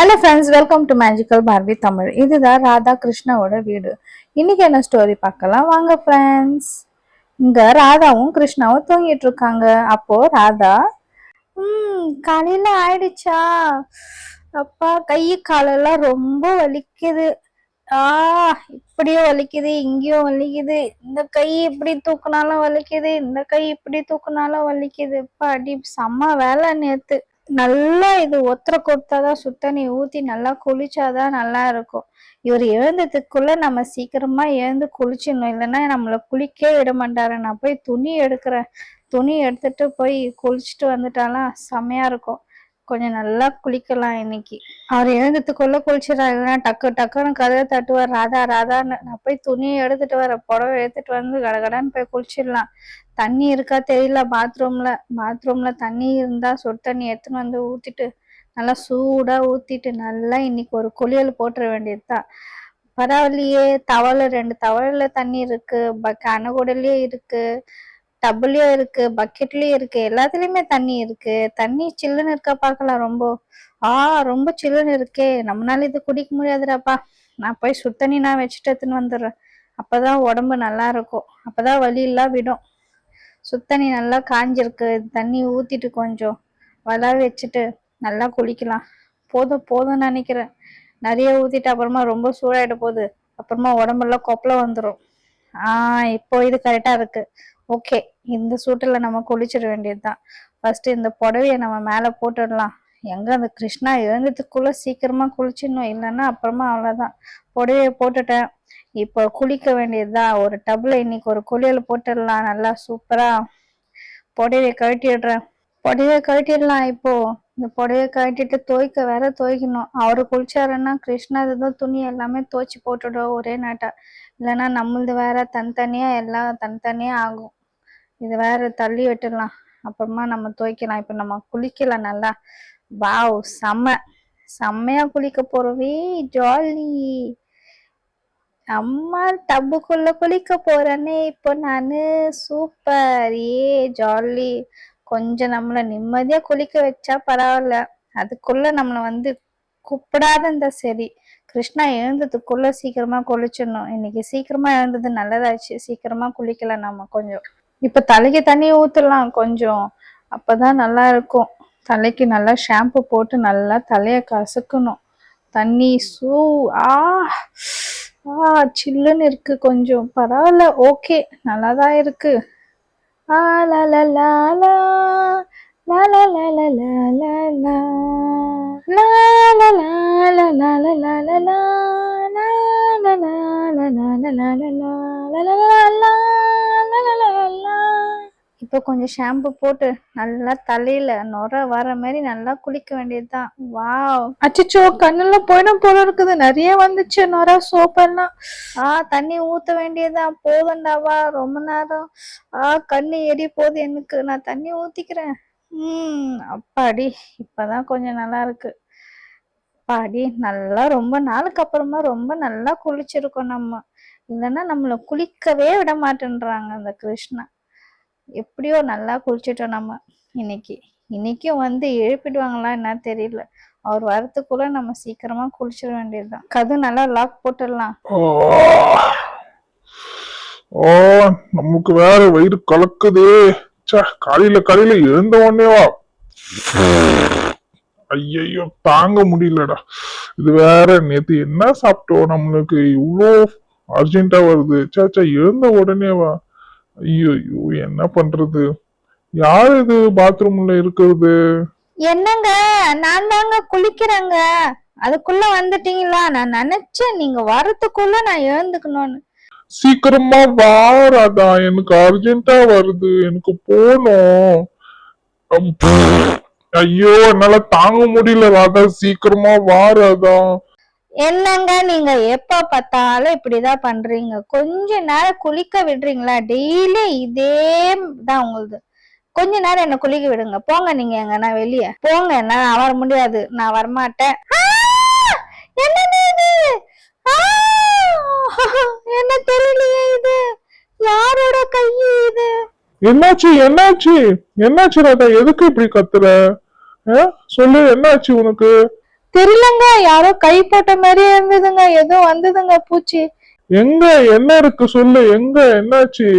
Hello friends, welcome to magical Barbie Tamil. இதுதான் ராதா கிருஷ்ணாவோட வீடு. இன்னைக்கு என்ன ஸ்டோரி பார்க்கலாம் வாங்க ஃப்ரெண்ட்ஸ். இங்க ராதாவும் கிருஷ்ணாவும் தூங்கிட்டு இருக்காங்க. அப்போ ராதா காலையில ஆயிடுச்சா, அப்பா கை காலெல்லாம் ரொம்ப வலிக்குது. இப்படியே வலிக்குது, இங்கேயும் வலிக்குது, இந்த கை இப்படி தூக்குனாலும் வலிக்குது, இந்த கை இப்படி தூக்குனாலும் வலிக்குது. அடி செம்ம வேலை நேத்து. நல்லா இது ஒத்தரை கொடுத்தாதான் சுத்தண்ணி ஊத்தி நல்லா குளிச்சாதான் நல்லா இருக்கும். இவர் எழுந்ததுக்குள்ள நம்ம சீக்கிரமா எழுந்து குளிச்சிடணும், இல்லைன்னா நம்மள குளிக்கவே விட மாட்டாரு. நான் போய் துணி எடுக்கிறேன், துணி எடுத்துட்டு போய் குளிச்சுட்டு வந்துட்டாலாம் செம்மையா இருக்கும். கொஞ்சம் நல்லா குளிக்கலாம் இன்னைக்கு. அவர் எழுந்ததுக்குள்ள குளிச்சிடறாரு, இல்லைன்னா டக்கு டக்குன்னு கதவை தட்டுவார், ராதா ராதான்னு. நான் போய் துணியை எடுத்துட்டு வரேன், புடவை எடுத்துட்டு வந்து கடகடான்னு போய் குளிச்சிடலாம். தண்ணி இருக்கா தெரியல, பாத்ரூம்ல தண்ணி இருந்தா சுடு தண்ணி எடுத்துன்னு வந்து ஊத்திட்டு நல்லா சூடா ஊத்திட்டு நல்லா இன்னைக்கு ஒரு குளியல் போட்டுற வேண்டியதுதான். பரவாயில்லையே, தவளை 2 தவளைல தண்ணி இருக்கு, கனகுடலயே இருக்கு, டப்புலயும் இருக்கு, பக்கெட்லயும் இருக்கு, எல்லாத்துலயுமே தண்ணி இருக்கு. தண்ணி சில்லுன்னு இருக்கா பார்க்கலாம். ரொம்ப சில்லுன்னு இருக்கே, நம்மளால இது குடிக்க முடியாதுடாப்பா. நான் போய் சுடு தண்ணி நான் வச்சுட்டு எடுத்துன்னு வந்துடுறேன். அப்பதான் உடம்பு நல்லா இருக்கும், அப்பதான் வலி எல்லாம் விடும். சுத்தண்ணி நல்லா காஞ்சிருக்கு, தண்ணி ஊத்திட்டு கொஞ்சம் வள வச்சுட்டு நல்லா குளிக்கலாம். போதும்னு நினைக்கிறேன். நிறைய ஊத்திட்டு அப்புறமா ரொம்ப சூடாயிட போகுது, அப்புறமா உடம்பெல்லாம் கொப்பளம் வந்துடும். இப்போ இது கரெக்டா இருக்கு. ஓகே, இந்த சூட்டுல நம்ம குளிச்சிட வேண்டியதுதான். ஃபர்ஸ்ட் இந்த புடவைய நம்ம மேல போட்டுடலாம். எங்க அந்த கிருஷ்ணா எழுந்ததுக்குள்ள சீக்கிரமா குளிச்சிடணும், இல்லைன்னா அப்புறமா அவ்வளவுதான். புடவைய போட்டுட்டேன், இப்போ குளிக்க வேண்டியதுதான். ஒரு டப்ல இன்னைக்கு ஒரு குளியல் போட்டுடலாம் நல்லா சூப்பரா. புடவைய கழட்டிடலாம். இப்போ இந்த புடவைய கழட்டிட்டு துவைக்கணும். அவரு குளிச்சாருன்னா கிருஷ்ணா இதுதான் துணி எல்லாமே துவைச்சு போட்டுடும் ஒரே நாட்டா. இல்லைன்னா நம்மளது வேற தனித்தனியா எல்லாம் தனித்தனியா ஆகும். இது வேற தள்ளி விட்டுடலாம், அப்புறமா நம்ம துவைக்கலாம். இப்ப நம்ம குளிக்கலாம் நல்லா. வாவ், செம்மையா குளிக்க போறவே, ஜாலி. அம்மா டப்புக்குள்ள குளிக்க போறேனே இப்போ நானு, சூப்பர், ஜாலி. கொஞ்சம் நம்மள நிம்மதியா குளிக்க வச்சா பரவாயில்ல, அதுக்குள்ள நம்மள கூப்பிடாத இருந்தா சரி. கிருஷ்ணா எழுந்ததுக்குள்ள சீக்கிரமா குளிச்சிடணும். இன்னைக்கு சீக்கிரமா எழுந்தது நல்லதாச்சு, சீக்கிரமா குளிக்கலாம் நம்ம. கொஞ்சம் இப்ப தலைக்கு தண்ணி ஊத்தலாம் கொஞ்சம், அப்பதான் நல்லா இருக்கும். தலைக்கு நல்லா ஷாம்பு போட்டு நல்லா தலைய கசக்கணும். தண்ணி சில்லுன்னு இருக்கு, கொஞ்சம் பரவாயில்ல, ஓகே, நல்லாதான் இருக்கு. இப்போ கொஞ்சம் ஷாம்பு போட்டு நல்லா தலையில நுர வர மாதிரி நல்லா குளிக்க வேண்டியதுதான். வாவ், அச்சோ, கண்ணுல போயிடும் போல இருக்குது, நிறைய வந்துச்சு நுர சோப்பெல்லாம். தண்ணி ஊத்த வேண்டியதுதான். போதுண்டாவா ரொம்ப நேரம், கண்ணு எரி போகுது எனக்கு, நான் தண்ணி ஊத்திக்கிறேன். அப்பாடி, இப்பதான் கொஞ்சம் நல்லா இருக்கு. அப்பாடி, நல்லா ரொம்ப நாளுக்கு அப்புறமா ரொம்ப நல்லா குளிச்சிருக்கோம் நம்ம. இல்லைன்னா நம்மள குளிக்கவே விட மாட்டேன்றாங்க அந்த கிருஷ்ணா. எப்படியோ நல்லா குளிச்சிட்டோம் நம்ம இன்னைக்கும் எழுப்பிடுவாங்களா என்ன தெரியல. அவர் வரத்துக்குள்ள நம்ம சீக்கிரமா குளிச்சிட வேண்டியதுதான். கது நல்லா லாக் போட்டுடலாம். நமக்கு வேற வயிறு கலக்குதே. காலையில எழுந்த உடனேவா, ஐயோ தாங்க முடியலடா. இது வேற நேத்து என்ன சாப்பிட்டோம், நம்மளுக்கு இவ்வளோ அர்ஜென்டா வருது. எழுந்த உடனேவா, ஐயோ என்ன பண்றது? யாரு இது பாத்ரூம்ல இருக்கிறது? என்னங்க, நான் தாங்க குளிக்கிறேங்க. அதுக்குள்ள வந்துட்டீங்களா? நான் நினைச்சேன் நீங்க வரதுக்குள்ள நான் எழுந்துக்கணும்னு. சீக்கிரமா வாராதா, எனக்கு அர்ஜென்டா வருது, எனக்கு போகணும். ஐயோ என்னால தாங்க முடியல ராதா, சீக்கிரமா வாராதா. என்னங்க நீங்க எப்ப பார்த்தாலும் இப்படிதான் பண்றீங்க, கொஞ்ச நேரம் குளிக்க விடுறீங்களா? டெய்லி இதே தான் உங்களுது. கொஞ்ச நேரம் என்ன குளிக்க விடுங்க, போங்க. நீங்க எங்கன்னா வெளியே போங்க, நான் வர முடியாது, நான் வரமாட்டேன். என்ன தெரியலையே, இது யாரோட கை இது? என்னாச்சு ராதா, எதுக்கு இப்படி கத்துற? சொல்லு, என்னாச்சு உனக்கு? தெரியலங்க, யாரோ கை போட்ட மாதிரியே இருந்ததுங்க. ஏதோ வந்ததுங்க பூச்சி. எங்க என்ன இருக்கு சொல்லு, எங்க என்னாச்சு?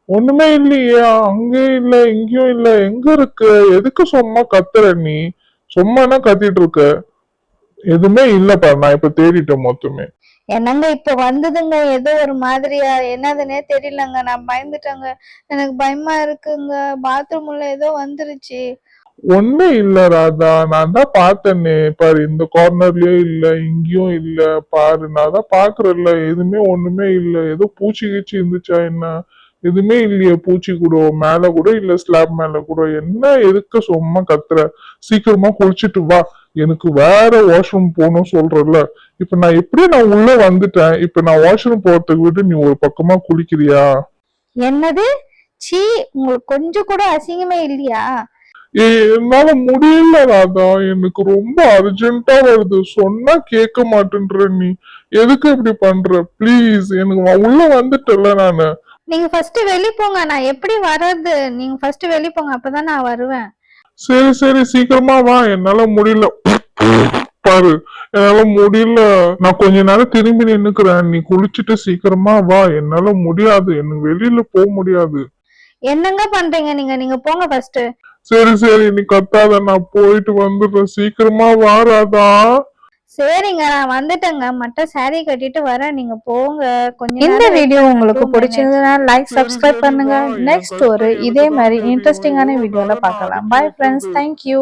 ஒண்ணுமே இல்லையே, அங்கேயும் இல்ல இங்கேயும் இல்ல, எங்க இருக்கு? எதுக்கு சும்மா கத்துற நீ? சும்மானா கத்திட்டு இருக்க. எதுவுமே இல்லப்பா, நான் இப்ப தேடிட்டேன் மொத்தமே. என்னங்க இப்ப வந்ததுங்க ஏதோ ஒரு மாதிரியா, என்னதுன்னே தெரியலங்க. நான் பயந்துட்டேங்க. எனக்கு பயமா இருக்குங்க. பாத்ரூம் உள்ள ஏதோ வந்துருச்சு. ஒண்ணே இல்ல ராதா, நான் தான் பார்த்தேனே பாரு, இந்த கார்னர்லயும் இல்ல இங்கேயும் இல்ல. பாரு, நான் தான் பாக்குறேன்ல, எதுவுமே ஒண்ணுமே இல்ல. ஏதோ பூச்சி கீச்சி இருந்துச்சா என்ன? எதுவுமே இல்லையே, பூச்சி கூட மேல கூட இல்ல, ஸ்லாப் மேல கூட. என்ன எதுக்கு சும்மா கத்துற? சீக்கிரமா குளிச்சிட்டு வா, எனக்கு வேற வாஷ்ரூம் போகணும் சொல்றல. இப்ப நான் எப்படியும் நான் உள்ள வந்துட்டேன், இப்ப நான் வாஷ்ரூம் போறதுக்கு விட்டு நீ ஒரு பக்கமா குளிக்கிறியா? என்னது? சீ, உங்களுக்கு கொஞ்சம் கூட அசிங்கமே இல்லையா? என்னால முடியல ராதா, எனக்கு ரொம்ப அர்ஜென்ட்டா வருது. சொன்னா கேட்க மாட்டேன்ற நீ. எதுக்கு இப்படி பண்ற? ப்ளீஸ், எனக்கு உள்ள வந்துட்டல நானு. நீங்க ஃபர்ஸ்ட் வெளிய போங்க. நான் எப்படி வர்றது? நீங்க ஃபர்ஸ்ட் வெளிய போங்க, அப்பதான் நான் வருவேன். சரி சரி, சீக்கிரமா வா, என்னால முடியல. பாரு, என்னால முடியல. நான் கொஞ்ச நேரம் திரும்பி நின்னுக்கிறேன், நீ குளிச்சுட்டு சீக்கிரமா வா. என்னால முடியாது, எனக்கு வெளியில போக முடியாது. என்னங்க பண்றீங்க நீங்க? நீங்க போங்க ஃபர்ஸ்ட். சரி சரி, நீ கத்தாத, நான் போயிட்டு வந்துடுறேன். சீக்கிரமா வா ராதா. சரிங்க, நான் வந்துட்டேங்க. மட்டும் saree கட்டிட்டு வரேன். நீங்க போங்க. இந்த வீடியோ உங்களுக்கு பிடிச்சிருந்ததுன்னா லைக், சப்ஸ்கிரைப் பண்ணுங்க. நெக்ஸ்ட் ஒரு இதே மாதிரி இன்ட்ரெஸ்டிங்கான வீடியோல பார்க்கலாம். Bye friends, thank you.